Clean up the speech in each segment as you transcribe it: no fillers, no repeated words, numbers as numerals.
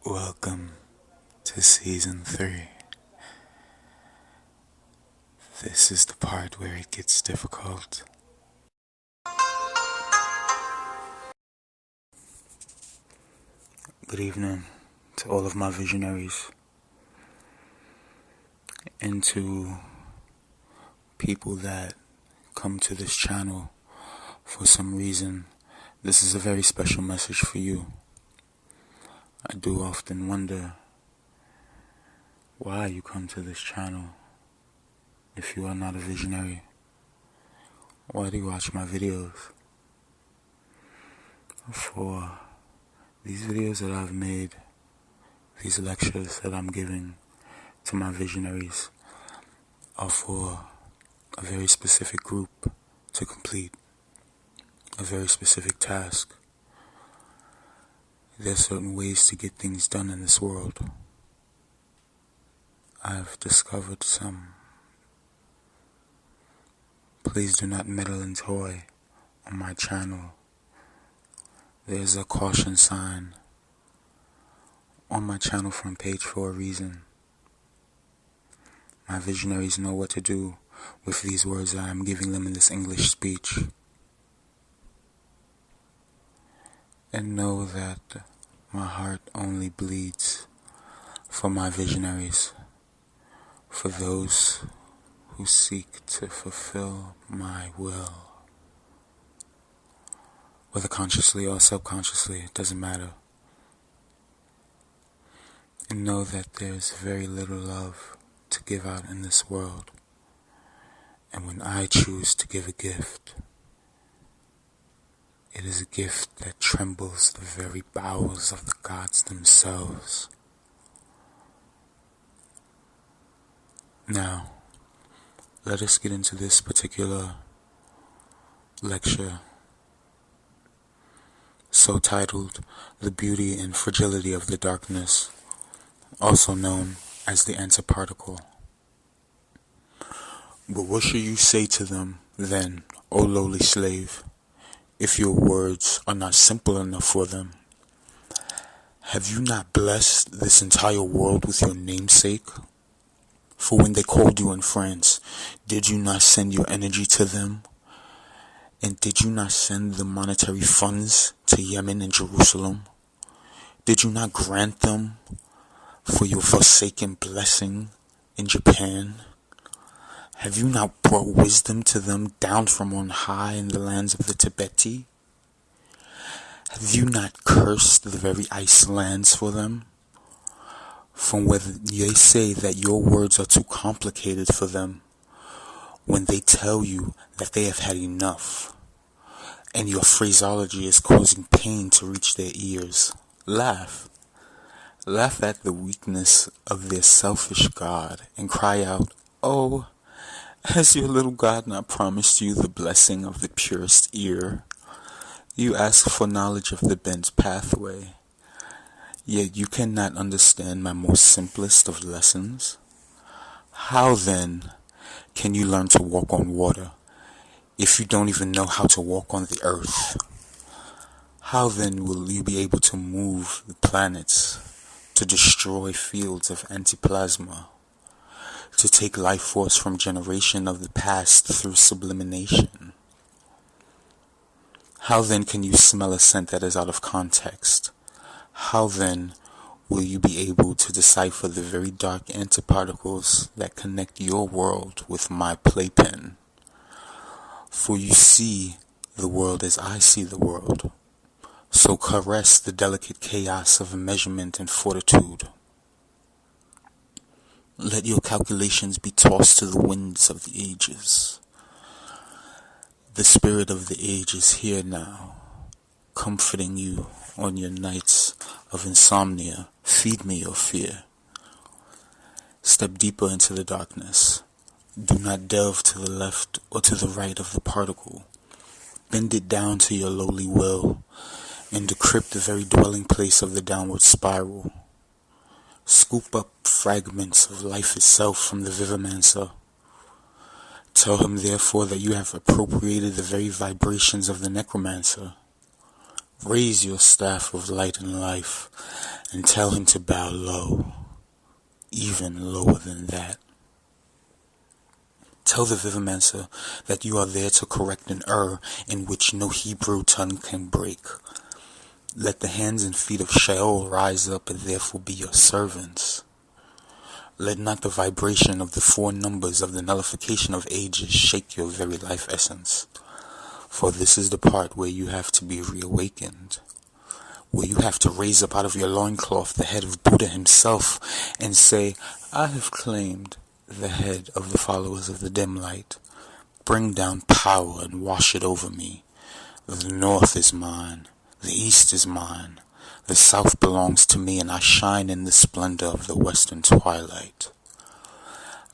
Welcome to Season 3. This is the part where it gets difficult. Good evening to all of my visionaries and to people that come to this channel for some reason. This is a very special message for you. I do often wonder why you come to this channel if you are not a visionary. Why do you watch my videos? For these videos that I've made, these lectures that I'm giving to my visionaries are for a very specific group to complete a very specific task. There are certain ways to get things done in this world. I've discovered some. Please do not meddle and toy on my channel. There's a caution sign on my channel front page for a reason. My visionaries know what to do with these words I am giving them in this English speech. And know that my heart only bleeds for my visionaries, for those who seek to fulfill my will. Whether consciously or subconsciously, it doesn't matter. And know that there's very little love to give out in this world. And when I choose to give a gift, it is a gift that trembles the very bowels of the gods themselves. Now, let us get into this particular lecture, so titled, The Beauty and Fragility of the Darkness, also known as the Antiparticle. But what should you say to them, then, O lowly slave, if your words are not simple enough for them? Have you not blessed this entire world with your namesake? For when they called you in France, did you not send your energy to them? And did you not send the monetary funds to Yemen and Jerusalem? Did you not grant them for your forsaken blessing in Japan? Have you not brought wisdom to them down from on high in the lands of the Tibeti? Have you not cursed the very ice lands for them? From where they say that your words are too complicated for them, when they tell you that they have had enough, and your phraseology is causing pain to reach their ears. Laugh. Laugh at the weakness of their selfish God, and cry out, "Oh, has your little God not promised you the blessing of the purest ear? You ask for knowledge of the bent pathway, yet you cannot understand my most simplest of lessons. How then can you learn to walk on water if you don't even know how to walk on the earth? How then will you be able to move the planets, to destroy fields of antiplasma, to take life force from generation of the past through sublimation? How then can you smell a scent that is out of context? How then will you be able to decipher the very dark antiparticles that connect your world with my playpen? For you see the world as I see the world, so caress the delicate chaos of measurement and fortitude. Let your calculations be tossed to the winds of the ages. The spirit of the age is here now, comforting you on your nights of insomnia. Feed me your fear. Step deeper into the darkness. Do not delve to the left or to the right of the particle. Bend it down to your lowly will, and decrypt the very dwelling place of the downward spiral. Scoop up fragments of life itself from the vivimancer. Tell him therefore that you have appropriated the very vibrations of the necromancer. Raise your staff of light and life, and tell him to bow low, even lower than that. Tell the Vivamancer that you are there to correct an error in which no Hebrew tongue can break. Let the hands and feet of Sheol rise up and therefore be your servants. Let not the vibration of the four numbers of the nullification of ages shake your very life essence. For this is the part where you have to be reawakened, where you have to raise up out of your loincloth the head of Buddha himself and say, I have claimed the head of the followers of the dim light. Bring down power and wash it over me. The north is mine, the east is mine, the south belongs to me, and I shine in the splendor of the western twilight.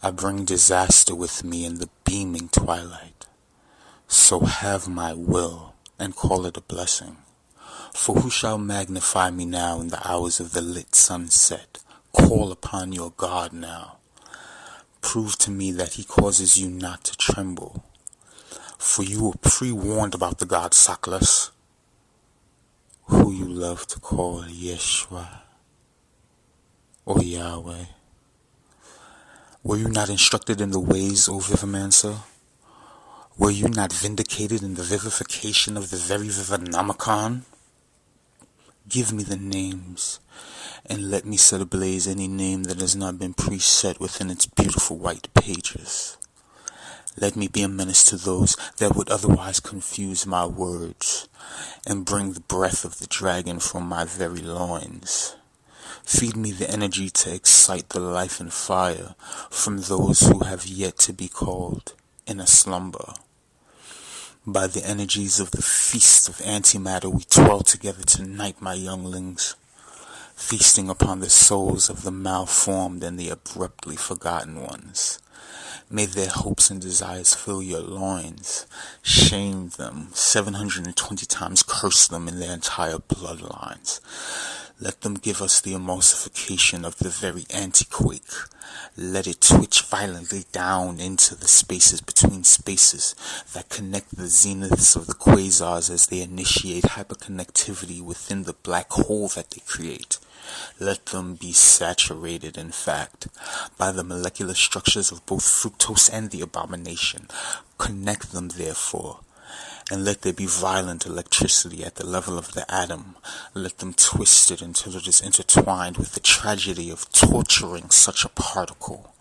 I bring disaster with me in the beaming twilight. So have my will and call it a blessing. For who shall magnify me now in the hours of the lit sunset? Call upon your God now. Prove to me that he causes you not to tremble. For you were pre-warned about the god Saklas, who you love to call Yeshua or Yahweh. Were you not instructed in the ways, O Vivamancer? Were you not vindicated in the vivification of the very Vivanomicon? Give me the names, and let me set ablaze any name that has not been preset within its beautiful white pages. Let me be a menace to those that would otherwise confuse my words, and bring the breath of the dragon from my very loins. Feed me the energy to excite the life and fire from those who have yet to be called in a slumber. By the energies of the feast of antimatter we twirl together tonight, my younglings, feasting upon the souls of the malformed and the abruptly forgotten ones. May their hopes and desires fill your loins. Shame them 720 times, curse them in their entire bloodlines. Let them give us the emulsification of the very antiquake. Let it twitch violently down into the spaces between spaces that connect the zeniths of the quasars as they initiate hyperconnectivity within the black hole that they create. Let them be saturated, in fact, by the molecular structures of both fructose and the abomination. Connect them, therefore, and let there be violent electricity at the level of the atom. Let them twist it until it is intertwined with the tragedy of torturing such a particle.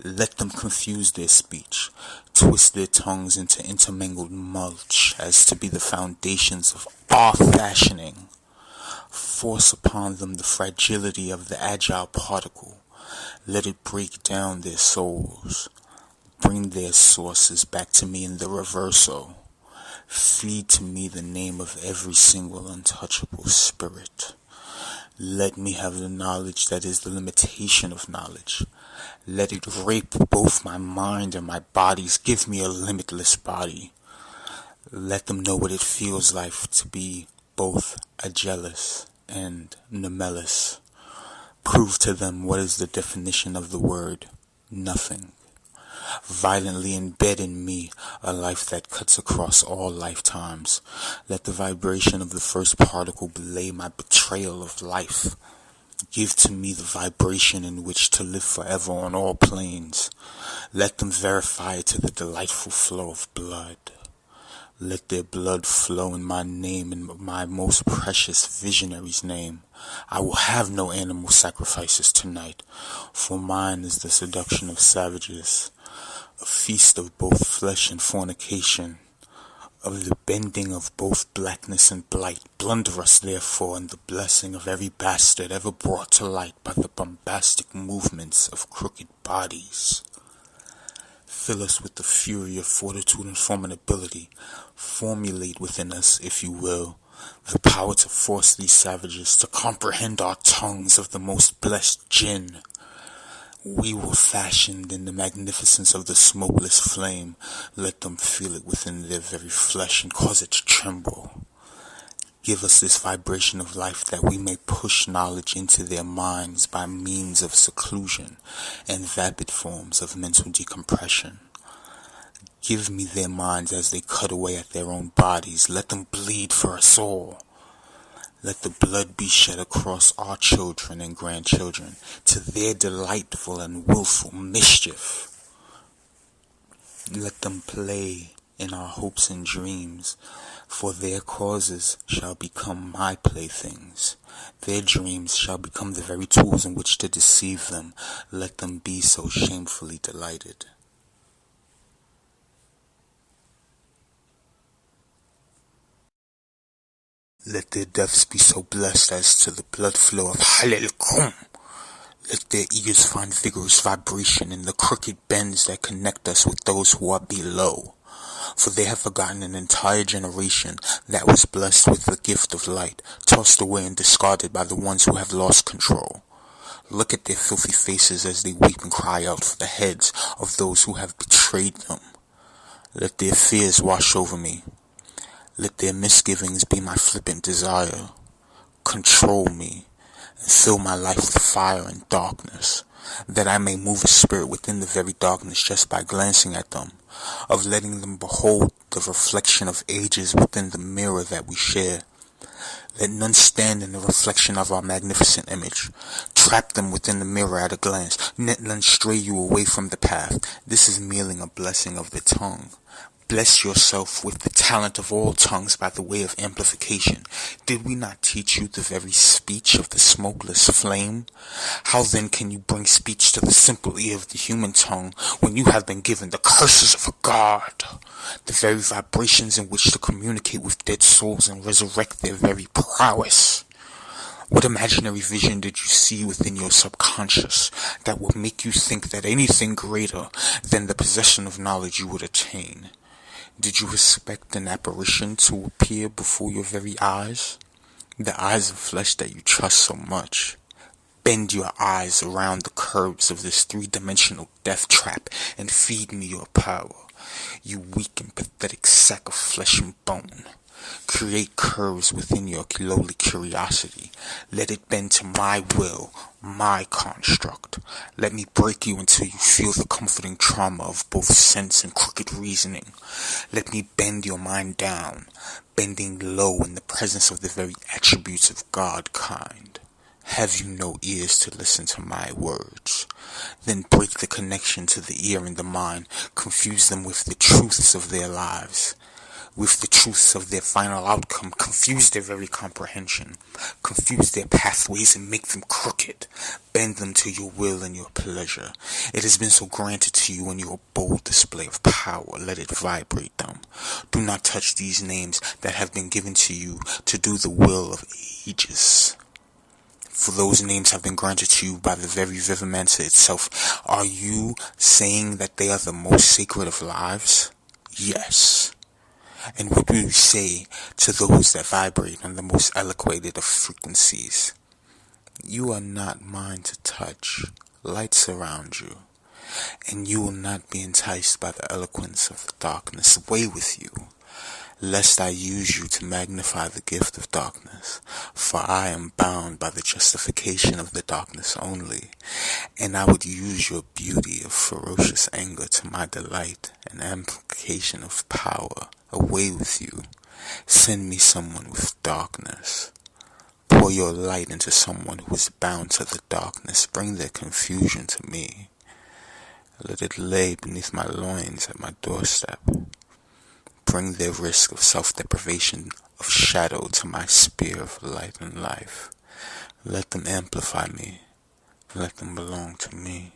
Let them confuse their speech, twist their tongues into intermingled mulch as to be the foundations of our fashioning. Force upon them the fragility of the agile particle. Let it break down their souls. Bring their sources back to me in the reverso. Feed to me the name of every single untouchable spirit. Let me have the knowledge that is the limitation of knowledge. Let it rape both my mind and my bodies. Give me a limitless body. Let them know what it feels like to be both a jealous and Nemelis. Prove to them what is the definition of the word nothing. Violently embed in me a life that cuts across all lifetimes. Let the vibration of the first particle belay my betrayal of life. Give to me the vibration in which to live forever on all planes. Let them verify it to the delightful flow of blood. Let their blood flow in my name, in my most precious visionary's name. I will have no animal sacrifices tonight, for mine is the seduction of savages, a feast of both flesh and fornication, of the bending of both blackness and blight. Blunder us, therefore, in the blessing of every bastard ever brought to light by the bombastic movements of crooked bodies. Fill us with the fury of fortitude and formidability. Formulate within us, if you will, the power to force these savages to comprehend our tongues of the most blessed jinn. We were fashioned in the magnificence of the smokeless flame. Let them feel it within their very flesh and cause it to tremble. Give us this vibration of life that we may push knowledge into their minds by means of seclusion and vapid forms of mental decompression. Give me their minds as they cut away at their own bodies. Let them bleed for us all. Let the blood be shed across our children and grandchildren to their delightful and willful mischief. Let them play in our hopes and dreams, for their causes shall become my playthings. Their dreams shall become the very tools in which to deceive them. Let them be so shamefully delighted. Let their deaths be so blessed as to the blood flow of Hallel. Let their ears find vigorous vibration in the crooked bends that connect us with those who are below. For they have forgotten an entire generation that was blessed with the gift of light, tossed away and discarded by the ones who have lost control. Look at their filthy faces as they weep and cry out for the heads of those who have betrayed them. Let their fears wash over me. Let their misgivings be my flippant desire. Control me and fill my life with fire and darkness, that I may move a spirit within the very darkness just by glancing at them, of letting them behold the reflection of ages within the mirror that we share. Let none stand in the reflection of our magnificent image. Trap them within the mirror at a glance. Let none stray you away from the path. This is merely a blessing of the tongue. Bless yourself with the talent of all tongues by the way of amplification. Did we not teach you the very speech of the smokeless flame? How then can you bring speech to the simple ear of the human tongue when you have been given the curses of a god? The very vibrations in which to communicate with dead souls and resurrect their very prowess. What imaginary vision did you see within your subconscious that would make you think that anything greater than the possession of knowledge you would attain? Did you expect an apparition to appear before your very eyes? The eyes of flesh that you trust so much. Bend your eyes around the curves of this three-dimensional death trap and feed me your power, you weak and pathetic sack of flesh and bone. Create curves within your lowly curiosity. Let it bend to my will, my construct. Let me break you until you feel the comforting trauma of both sense and crooked reasoning. Let me bend your mind down, bending low in the presence of the very attributes of God kind. Have you no ears to listen to my words? Then break the connection to the ear and the mind, confuse them with the truths of their lives, with the truths of their final outcome, confuse their very comprehension, confuse their pathways and make them crooked, bend them to your will and your pleasure. It has been so granted to you in your bold display of power, let it vibrate them. Do not touch these names that have been given to you to do the will of ages. For those names have been granted to you by the very Vivimancer itself. Are you saying that they are the most sacred of lives? Yes. And what do you say to those that vibrate on the most eloquated of frequencies? You are not mine to touch. Light surround you, and you will not be enticed by the eloquence of the darkness. Away with you, lest I use you to magnify the gift of darkness, for I am bound by the justification of the darkness only, and I would use your beauty of ferocious anger to my delight and amplification of power. Away with you, send me someone with darkness. Pour your light into someone who is bound to the darkness. Bring their confusion to me. Let it lay beneath my loins at my doorstep. Bring their risk of self-deprivation of shadow to my spear of light and life. Let them amplify me. Let them belong to me.